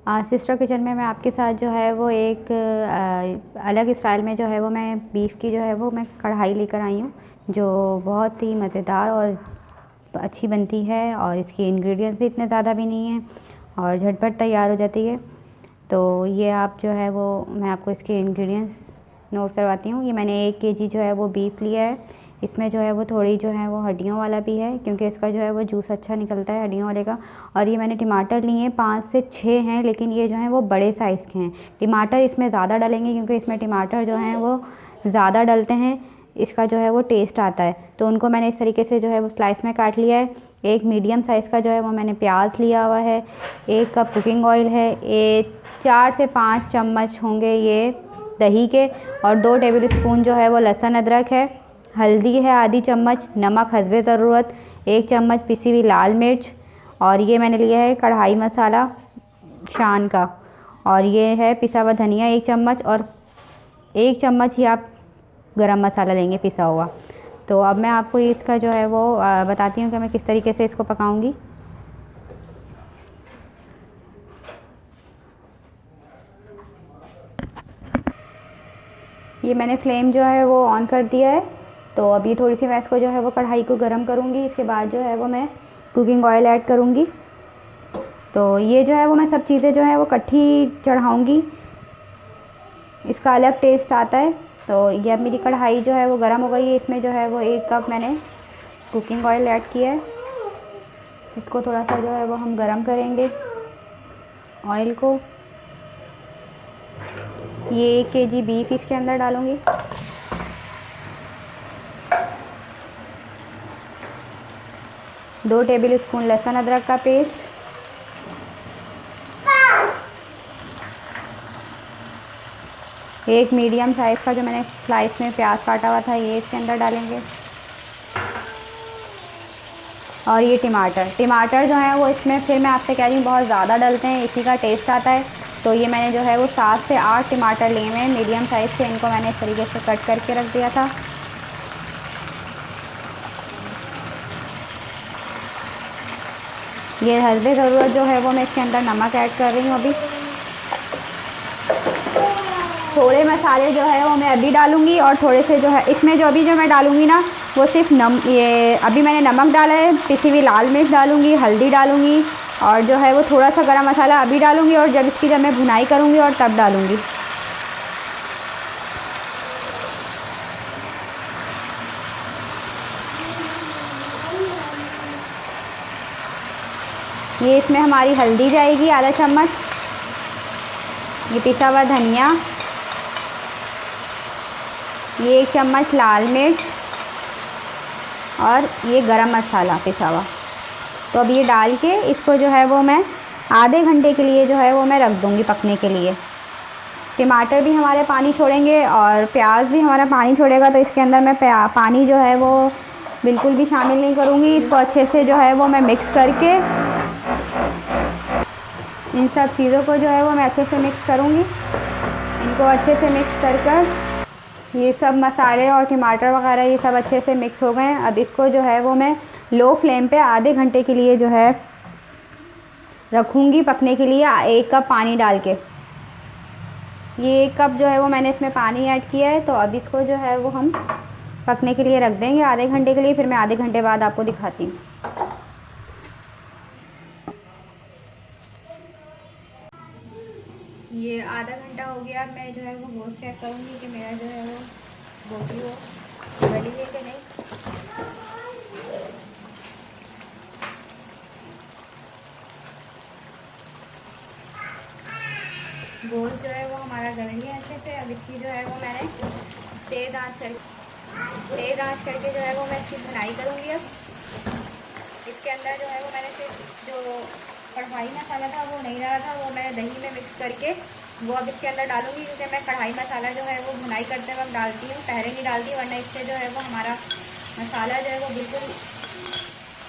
Sister kitchen में मैं आपके साथ जो है वो एक अलग स्टाइल में जो है वो मैं बीफ की जो है वो मैं कढ़ाई लेकर आई हूँ, जो बहुत ही मज़ेदार और अच्छी बनती है और इसके इंग्रेडिएंट्स भी इतने ज़्यादा भी नहीं हैं और झटपट तैयार हो जाती है। तो ये आप जो है वो मैं आपको इसके इंग्रेडिएंट्स नोट करवाती हूँ। ये मैंने 1 केजी जो है वो बीफ लिया है। इसमें जो है वो थोड़ी जो है वो हड्डियों वाला भी है, क्योंकि इसका जो है वो जूस अच्छा निकलता है हड्डियों वाले का। और ये मैंने टमाटर लिए हैं, 5 से 6 हैं, लेकिन ये जो हैं वो बड़े साइज़ के हैं। टमाटर इसमें ज़्यादा डालेंगे क्योंकि इसमें टमाटर जो हैं वो ज़्यादा डलते हैं, इसका जो है वो टेस्ट आता है। तो उनको मैंने इस तरीके से जो है वो स्लाइस में काट लिया है। एक मीडियम साइज़ का जो है वो मैंने प्याज लिया हुआ है। 1 कप कुकिंग ऑयल है। 4 से 5 चम्मच होंगे ये दही के, और 2 टेबल स्पून जो है वो लहसुन अदरक है। हल्दी है आधी चम्मच, नमक हस्बे ज़रूरत, 1 चम्मच पिसी हुई लाल मिर्च, और ये मैंने लिया है कढ़ाई मसाला शान का, और ये है पिसा हुआ धनिया 1 चम्मच, और 1 चम्मच ही आप गरम मसाला लेंगे पिसा हुआ। तो अब मैं आपको इसका जो है वो बताती हूँ कि मैं किस तरीके से इसको पकाऊंगी। ये मैंने फ्लेम जो है वो ऑन कर दिया है। तो अभी थोड़ी सी मैं इसको जो है वो कढ़ाई को गर्म करूँगी। इसके बाद जो है वो मैं कुकिंग ऑयल ऐड करूँगी। तो ये जो है वो मैं सब चीज़ें जो है वो इकट्ठी चढ़ाऊँगी, इसका अलग टेस्ट आता है। तो ये अब मेरी कढ़ाई जो है वो गर्म हो गई है। इसमें जो है वो 1 कप मैंने कुकिंग ऑयल ऐड किया है। इसको थोड़ा सा जो है वो हम गर्म करेंगे ऑयल को। ये 1 केजी बीफ इसके अंदर डालूँगी। दो टेबल स्पून लहसुन अदरक का पेस्ट, 1 मीडियम साइज़ का जो मैंने स्लाइस में प्याज काटा हुआ था ये इसके अंदर डालेंगे। और ये टमाटर जो है वो इसमें फिर मैं आपसे कह रही हूँ बहुत ज़्यादा डलते हैं, इसी का टेस्ट आता है। तो ये मैंने जो है वो 7 से 8 टमाटर लिए हुए हैं मीडियम साइज़ के, इनको मैंने इस तरीके से कट करके रख दिया था। ये हस्बे ज़रूरत जो है वो मैं इसके अंदर नमक ऐड कर रही हूँ अभी। थोड़े मसाले जो है वो मैं अभी डालूँगी, और थोड़े से जो है इसमें जो अभी जो मैं डालूँगी ना वो सिर्फ ये अभी मैंने नमक डाला है, पिसी हुई लाल मिर्च डालूँगी, हल्दी डालूँगी, और जो है वो थोड़ा सा गरम मसाला अभी डालूँगी, और जब मैं भुनाई करूँगी और तब डालूँगी। ये इसमें हमारी हल्दी जाएगी आधा चम्मच, ये पिसा हुआ धनिया, ये 1 चम्मच लाल मिर्च, और ये गरम मसाला पिसा हुआ। तो अब ये डाल के इसको जो है वो मैं आधे घंटे के लिए जो है वो मैं रख दूँगी पकने के लिए। टमाटर भी हमारे पानी छोड़ेंगे और प्याज भी हमारा पानी छोड़ेगा, तो इसके अंदर मैं पानी जो है वो बिल्कुल भी शामिल नहीं करूँगी। इसको अच्छे से जो है वो मैं मिक्स करके इन सब चीज़ों को जो है वो मैं अच्छे से मिक्स करूँगी। इनको अच्छे से मिक्स कर ये सब मसाले और टमाटर वगैरह ये सब अच्छे से मिक्स हो गए हैं। अब इसको जो है वो मैं लो फ्लेम पे आधे घंटे के लिए जो है रखूँगी पकने के लिए, 1 कप पानी डाल के। ये 1 कप जो है वो मैंने इसमें पानी ऐड किया है। तो अब इसको जो है वो हम पकने के लिए रख देंगे आधे घंटे के लिए, फिर मैं आधे घंटे बाद आपको दिखाती हूँ। ये आधा घंटा हो गया, मैं जो है वो गोश्त चेक करूँगी कि मेरा जो है वो बोटी वो गली है कि नहीं। गोश्त जो है वो हमारा गल गया अच्छे से। अब इसकी जो है वो मैंने तेज़ आंच करके जो है वो मैं इसकी भुनाई करूँगी। अब इसके अंदर जो है वो मैंने सिर्फ जो कढ़ाई मसाला था वो नहीं डाला था, वो मैंने दही में मिक्स करके वो अब इसके अंदर डालूंगी, क्योंकि मैं कढ़ाई मसाला जो है वो भुनाई करते वक्त डालती हूँ, पहले नहीं डालती, वरना इससे जो है वो हमारा मसाला जो है वो बिल्कुल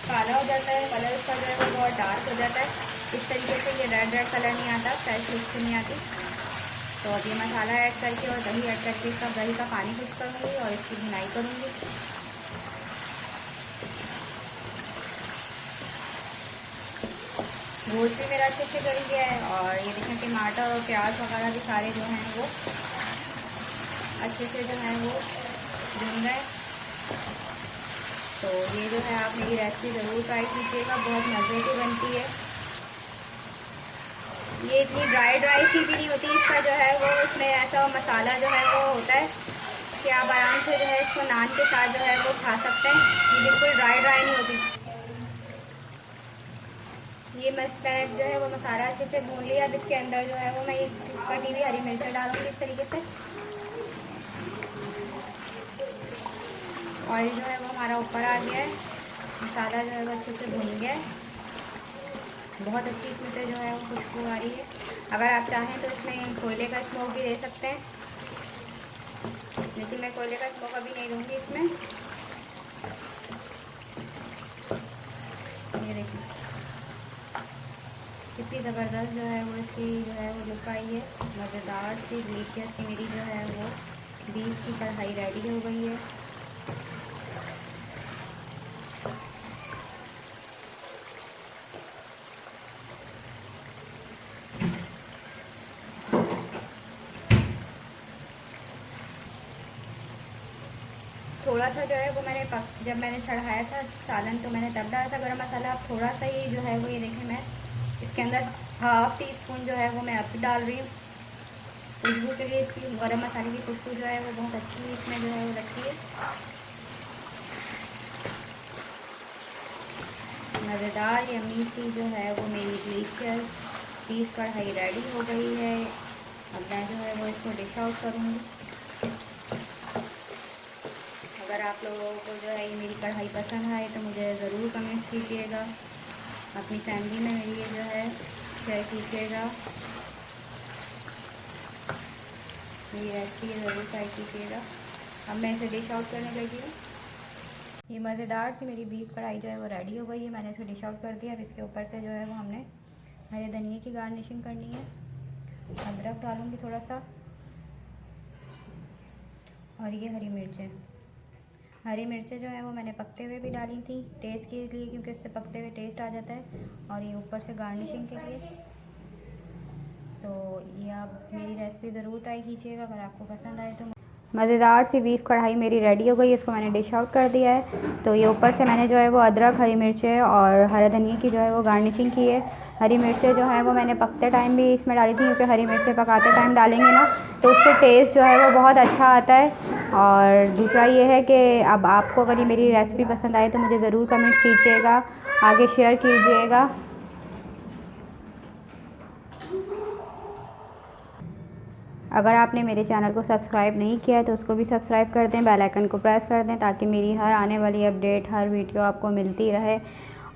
काला हो जाता है, कलर उसका जो है वो बहुत डार्क हो जाता है। इस तरीके से ये रेड कलर नहीं आता, फ्रेश लुक नहीं आती। तो अब ये मसाला ऐड करके और दही ऐड करके इसका दही का पानी खुश करूँगी और इसकी भुनाई करूँगी। गोश्त भी मेरा अच्छे से गल गया है और ये देखें टमाटर और प्याज वगैरह भी सारे जो हैं वो अच्छे से जो है वो भून गए। तो ये जो है आप मेरी रेसिपी ज़रूर ट्राई कीजिएगा, बहुत मज़े की बनती है। ये इतनी ड्राई सी भी नहीं होती, इसका जो है वो इसमें ऐसा मसाला जो है वो होता है कि आप आराम से जो है इसको नान के साथ जो है वो खा सकते हैं। ये बिल्कुल ड्राई नहीं होती। ये मैंने जो है वो मसाला अच्छे से भून लिया। अब इसके अंदर जो है वो मैं ये कटी हुई हरी मिर्च डालूँगी इस तरीके से। ऑयल जो है वो हमारा ऊपर आ गया है, मसाला जो है वो अच्छे से भून गया है, बहुत अच्छी इसमें से जो है वो खुशबू आ रही है। अगर आप चाहें तो इसमें कोयले का स्मोक भी दे सकते हैं, लेकिन मैं कोयले का स्मोक अभी नहीं दूँगी इसमें। ये देखिए कितनी ज़बरदस्त जो है वो इसकी जो है वो लुक आई है, मज़ेदार सी डिलीशियस सी मेरी जो है वो बीफ की कढ़ाई रेडी हो गई है। थोड़ा सा जो है वो मैंने जब मैंने चढ़ाया था सालन तो मैंने तब डाला था गरम मसाला। अब थोड़ा सा ही जो है वो ये देखें मैं इसके अंदर हाफ़ टी स्पून जो है वो मैं अब डाल रही हूँ खुशबू के लिए। इसकी गरम मसाले की खुशबू जो है वो बहुत अच्छी इसमें जो है वो लगती है। मज़ेदार यम्मी सी जो है वो मेरी डिलीशियस बीफ कढ़ाई रेडी हो गई है। अब मैं जो है वो इसको डिश आउट करूँगी। अगर आप लोगों को जो है ये मेरी कढ़ाई पसंद आए तो मुझे ज़रूर कमेंट्स कीजिएगा, अपनी फैमिली में मेरी ये जो है शेयर कीजिएगा, मेरी रेसिपी ज़रूर ट्राई कीजिएगा। अब मैं इसे डिश आउट करने लगी हूँ। ये मज़ेदार सी मेरी बीफ कढ़ाई जो है वो रेडी हो गई है, मैंने इसे डिश आउट कर दिया। अब इसके ऊपर से जो है वो हमने हरे धनिए की गार्निशिंग करनी है। अदरक डालूँगी थोड़ा सा और ये हरी मिर्चें जो है वो मैंने पकते हुए भी डाली थी टेस्ट के लिए, क्योंकि इससे पकते हुए टेस्ट आ जाता है। और ये ऊपर से गार्निशिंग के लिए। तो ये आप मेरी रेसिपी ज़रूर ट्राई कीजिएगा अगर आपको पसंद आए तो। मज़ेदार सी बीफ कढ़ाई मेरी रेडी हो गई, इसको मैंने डिश आउट कर दिया है। तो ये ऊपर से मैंने जो है वो अदरक, हरी मिर्चें और हरे धनिए की जो है वो गार्निशिंग की है। हरी मिर्चें जो है वो मैंने पकते टाइम भी इसमें डाली थी, क्योंकि हरी मिर्चें पकाते टाइम डालेंगे ना तो उससे टेस्ट जो है वो बहुत अच्छा आता है। और दूसरा ये है कि अब आपको अगर ये मेरी रेसिपी पसंद आए तो मुझे ज़रूर कमेंट कीजिएगा, आगे शेयर कीजिएगा। अगर आपने मेरे चैनल को सब्सक्राइब नहीं किया है तो उसको भी सब्सक्राइब कर दें, बेल आइकन को प्रेस कर दें, ताकि मेरी हर आने वाली अपडेट, हर वीडियो आपको मिलती रहे।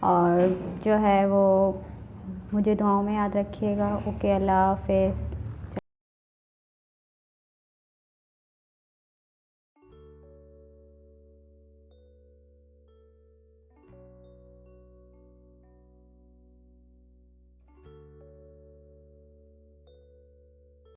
और जो है वो मुझे दुआओं में याद रखिएगा। ओके, अल्लाह हाफ़िज़।